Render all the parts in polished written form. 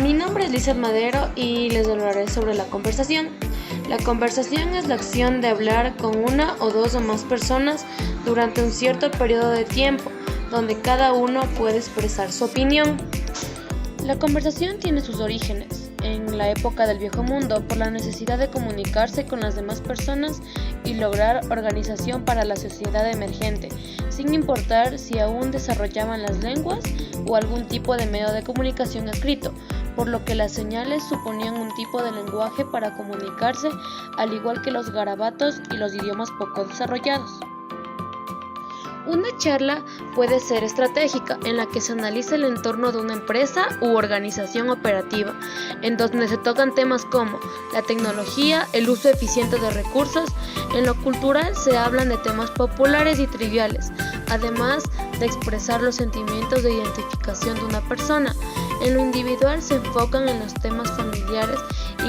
Mi nombre es Lizeth Madero y les hablaré sobre la conversación. La conversación es la acción de hablar con una o dos o más personas durante un cierto periodo de tiempo, donde cada uno puede expresar su opinión. La conversación tiene sus orígenes en la época del Viejo Mundo por la necesidad de comunicarse con las demás personas y lograr organización para la sociedad emergente, sin importar si aún desarrollaban las lenguas o algún tipo de medio de comunicación escrito, por lo que las señales suponían un tipo de lenguaje para comunicarse, al igual que los garabatos y los idiomas poco desarrollados. Una charla puede ser estratégica, en la que se analiza el entorno de una empresa u organización operativa, en donde se tocan temas como la tecnología, el uso eficiente de recursos. En lo cultural se hablan de temas populares y triviales, además de expresar los sentimientos de identificación de una persona. En lo individual se enfocan en los temas familiares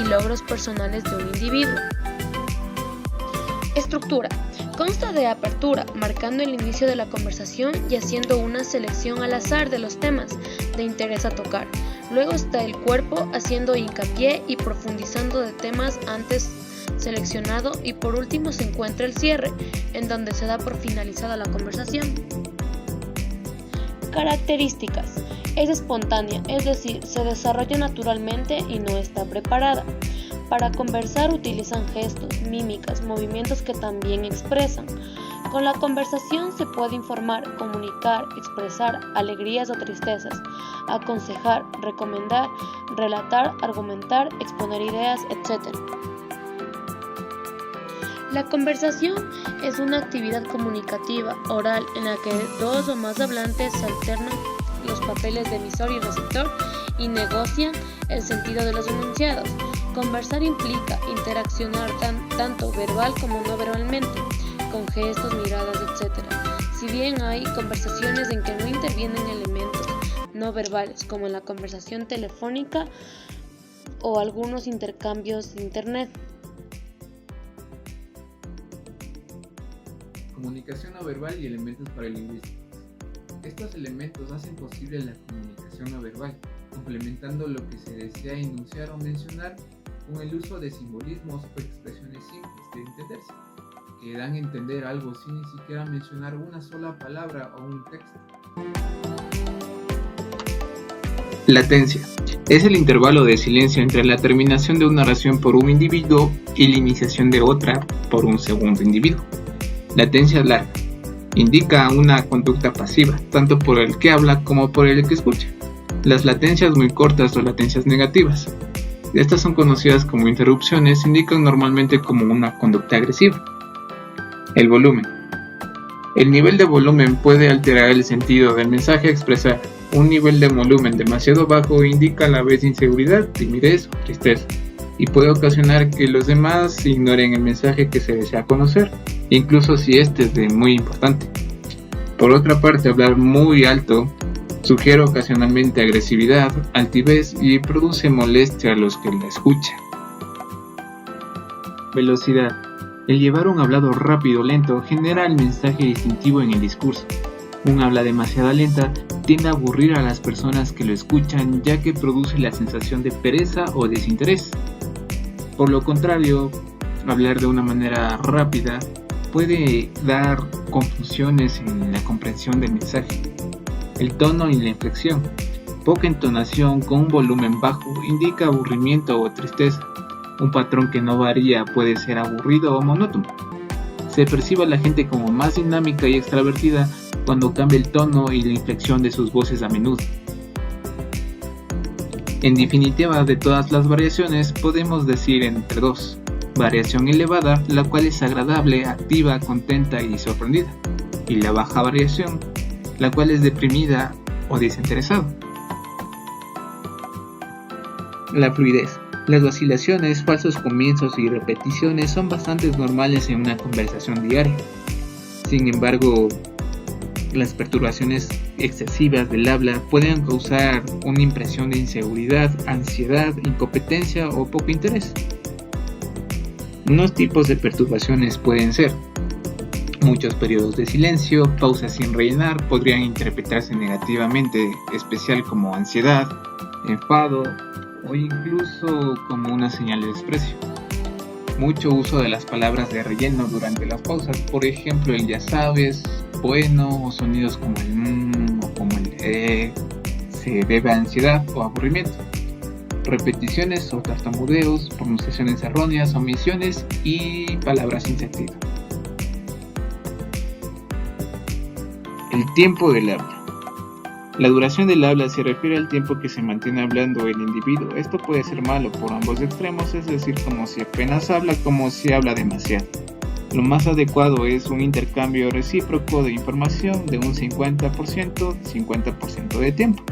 y logros personales de un individuo. Estructura. Consta de apertura, marcando el inicio de la conversación y haciendo una selección al azar de los temas de interés a tocar. Luego está el cuerpo, haciendo hincapié y profundizando de temas antes seleccionado, y por último se encuentra el cierre, en donde se da por finalizada la conversación. Características. Es espontánea, es decir, se desarrolla naturalmente y no está preparada. Para conversar utilizan gestos, mímicas, movimientos que también expresan. Con la conversación se puede informar, comunicar, expresar alegrías o tristezas, aconsejar, recomendar, relatar, argumentar, exponer ideas, etc. La conversación es una actividad comunicativa oral en la que dos o más hablantes se alternan los papeles de emisor y receptor y negocian el sentido de los enunciados. Conversar implica interaccionar tanto verbal como no verbalmente, con gestos, miradas, etc. Si bien hay conversaciones en que no intervienen elementos no verbales, como en la conversación telefónica o algunos intercambios de internet. Comunicación no verbal y elementos paralingüísticos. Estos elementos hacen posible la comunicación no verbal, complementando lo que se desea enunciar o mencionar con el uso de simbolismos o expresiones simples de entenderse, que dan a entender algo sin ni siquiera mencionar una sola palabra o un texto. Latencia. Es el intervalo de silencio entre la terminación de una oración por un individuo y la iniciación de otra por un segundo individuo. Latencia larga. Indica una conducta pasiva, tanto por el que habla como por el que escucha. Las latencias muy cortas o latencias negativas. Estas son conocidas como interrupciones, indican normalmente como una conducta agresiva. El volumen. El nivel de volumen puede alterar el sentido del mensaje a expresar. Un nivel de volumen demasiado bajo indica a la vez inseguridad, timidez o tristeza, y puede ocasionar que los demás ignoren el mensaje que se desea conocer, incluso si este es de muy importante. Por otra parte, hablar muy alto sugiere ocasionalmente agresividad, altivez y produce molestia a los que la escuchan. Velocidad. El llevar un hablado rápido o lento genera el mensaje distintivo en el discurso. Un habla demasiado lenta tiende a aburrir a las personas que lo escuchan, ya que produce la sensación de pereza o desinterés. Por lo contrario, hablar de una manera rápida puede dar confusiones en la comprensión del mensaje. El tono y la inflexión. Poca entonación con un volumen bajo indica aburrimiento o tristeza. Un patrón que no varía puede ser aburrido o monótono. Se percibe a la gente como más dinámica y extravertida cuando cambia el tono y la inflexión de sus voces a menudo. En definitiva, de todas las variaciones podemos decir entre dos: variación elevada, la cual es agradable, activa, contenta y sorprendida, y la baja variación, la cual es deprimida o desinteresada. La fluidez. Las vacilaciones, falsos comienzos y repeticiones son bastante normales en una conversación diaria. Sin embargo, las perturbaciones excesivas del habla pueden causar una impresión de inseguridad, ansiedad, incompetencia o poco interés. Unos tipos de perturbaciones pueden ser: muchos periodos de silencio, pausas sin rellenar podrían interpretarse negativamente, especial como ansiedad, enfado, o incluso como una señal de desprecio. Mucho uso de las palabras de relleno durante las pausas, por ejemplo el ya sabes, bueno, o sonidos como el o como el se debe a ansiedad o aburrimiento. Repeticiones o tartamudeos, pronunciaciones erróneas, omisiones y palabras sin sentido. El tiempo del habla. La duración del habla se refiere al tiempo que se mantiene hablando el individuo. Esto puede ser malo por ambos extremos, es decir, como si apenas habla, como si habla demasiado. Lo más adecuado es un intercambio recíproco de información de un 50% de tiempo.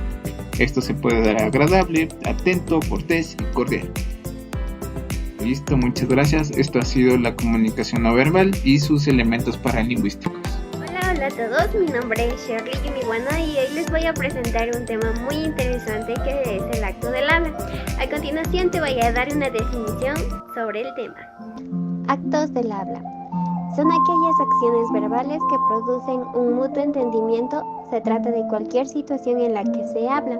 Esto se puede dar agradable, atento, cortés y cordial. Listo, muchas gracias. Esto ha sido la comunicación no verbal y sus elementos paralingüísticos. Hola a todos, mi nombre es Shirley Kimiwana y hoy les voy a presentar un tema muy interesante que es el acto del habla. A continuación te voy a dar una definición sobre el tema. Actos del habla. Son aquellas acciones verbales que producen un mutuo entendimiento. Se trata de cualquier situación en la que se habla.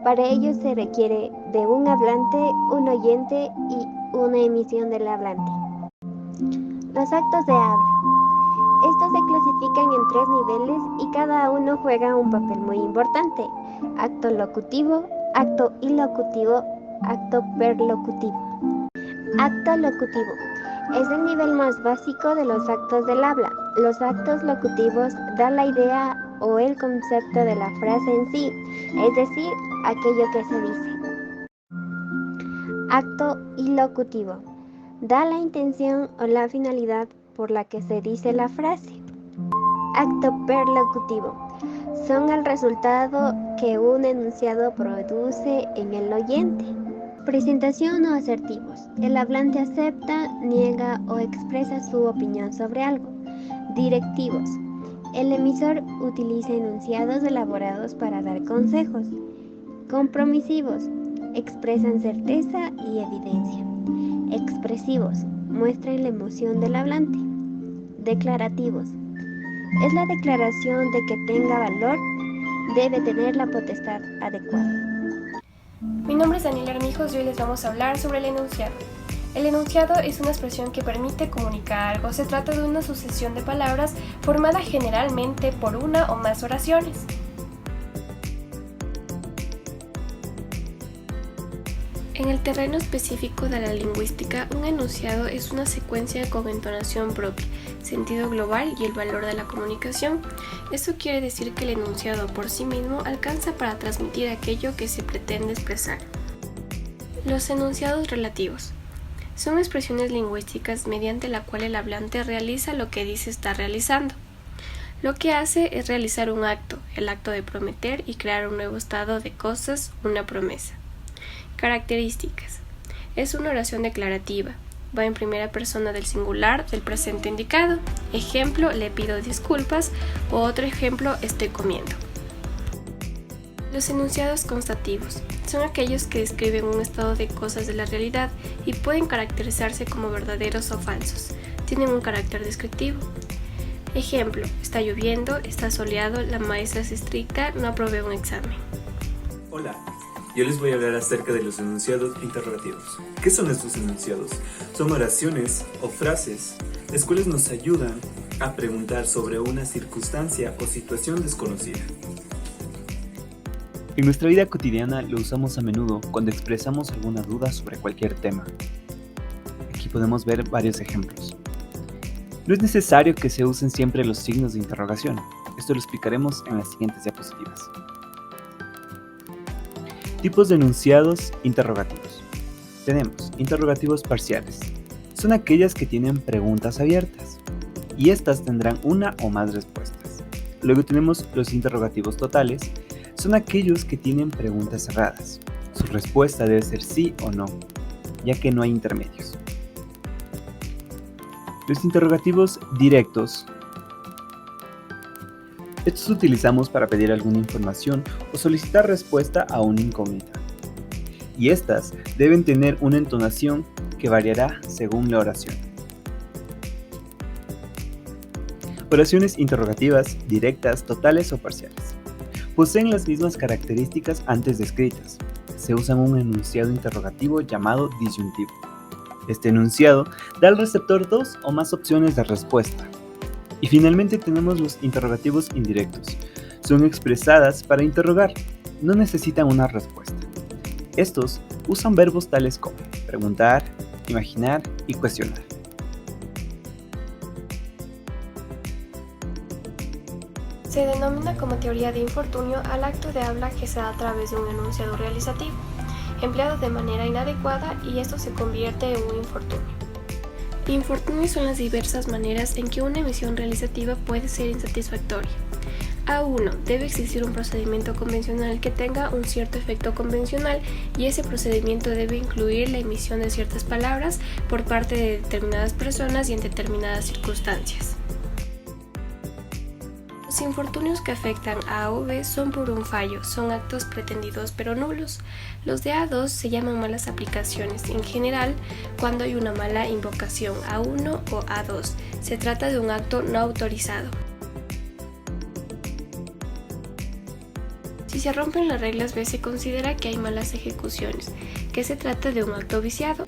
Para ello se requiere de un hablante, un oyente y una emisión del hablante. Los actos de habla. Estos se clasifican en 3 niveles y cada uno juega un papel muy importante. Acto locutivo, acto ilocutivo, acto perlocutivo. Acto locutivo. Es el nivel más básico de los actos del habla. Los actos locutivos dan la idea o el concepto de la frase en sí, es decir, aquello que se dice. Acto ilocutivo. Da la intención o la finalidad por la que se dice la frase. Acto perlocutivo. Son el resultado que un enunciado produce en el oyente. Presentación o asertivos. El hablante acepta, niega o expresa su opinión sobre algo. Directivos. El emisor utiliza enunciados elaborados para dar consejos. Compromisivos. Expresan certeza y evidencia. Expresivos. Muestran la emoción del hablante. Declarativos. Es la declaración de que tenga valor, debe tener la potestad adecuada. Mi nombre es Daniela Armijos y hoy les vamos a hablar sobre el enunciado. El enunciado es una expresión que permite comunicar algo. Se trata de una sucesión de palabras formada generalmente por una o más oraciones. En el terreno específico de la lingüística, un enunciado es una secuencia con entonación propia, sentido global y el valor de la comunicación. Esto quiere decir que el enunciado por sí mismo alcanza para transmitir aquello que se pretende expresar. Los enunciados relativos son expresiones lingüísticas mediante la cual el hablante realiza lo que dice estar realizando. Lo que hace es realizar un acto, el acto de prometer y crear un nuevo estado de cosas, una promesa. Características. Es una oración declarativa. Va en primera persona del singular del presente indicado. Ejemplo, le pido disculpas. O otro ejemplo, estoy comiendo. Los enunciados constativos son aquellos que describen un estado de cosas de la realidad y pueden caracterizarse como verdaderos o falsos. Tienen un carácter descriptivo. Ejemplo, está lloviendo, está soleado, la maestra es estricta, no aprobé un examen. Hola. Yo les voy a hablar acerca de los enunciados interrogativos. ¿Qué son estos enunciados? Son oraciones o frases, las cuales nos ayudan a preguntar sobre una circunstancia o situación desconocida. En nuestra vida cotidiana lo usamos a menudo cuando expresamos alguna duda sobre cualquier tema. Aquí podemos ver varios ejemplos. No es necesario que se usen siempre los signos de interrogación. Esto lo explicaremos en las siguientes diapositivas. Tipos de enunciados interrogativos. Tenemos interrogativos parciales. Son aquellas que tienen preguntas abiertas y estas tendrán una o más respuestas. Luego tenemos los interrogativos totales. Son aquellos que tienen preguntas cerradas. Su respuesta debe ser sí o no, ya que no hay intermedios. Los interrogativos directos. Estos utilizamos para pedir alguna información o solicitar respuesta a una incógnita. Y estas deben tener una entonación que variará según la oración. Oraciones interrogativas, directas, totales o parciales. Poseen las mismas características antes descritas. se usa un enunciado interrogativo llamado disyuntivo. Este enunciado da al receptor dos o más opciones de respuesta. Y finalmente tenemos los interrogativos indirectos. Son expresadas para interrogar, no necesitan una respuesta. Estos usan verbos tales como preguntar, imaginar y cuestionar. Se denomina como teoría de infortunio al acto de habla que se da a través de un enunciado realizativo, empleado de manera inadecuada, y esto se convierte en un infortunio. Infortunios son las diversas maneras en que una emisión realizativa puede ser insatisfactoria. A1. Debe existir un procedimiento convencional que tenga un cierto efecto convencional, y ese procedimiento debe incluir la emisión de ciertas palabras por parte de determinadas personas y en determinadas circunstancias. Los infortunios que afectan a A o B son por un fallo, son actos pretendidos pero nulos. Los de A2 se llaman malas aplicaciones, en general cuando hay una mala invocación A1 o A2. Se trata de un acto no autorizado. Si se rompen las reglas B, se considera que hay malas ejecuciones, que se trata de un acto viciado.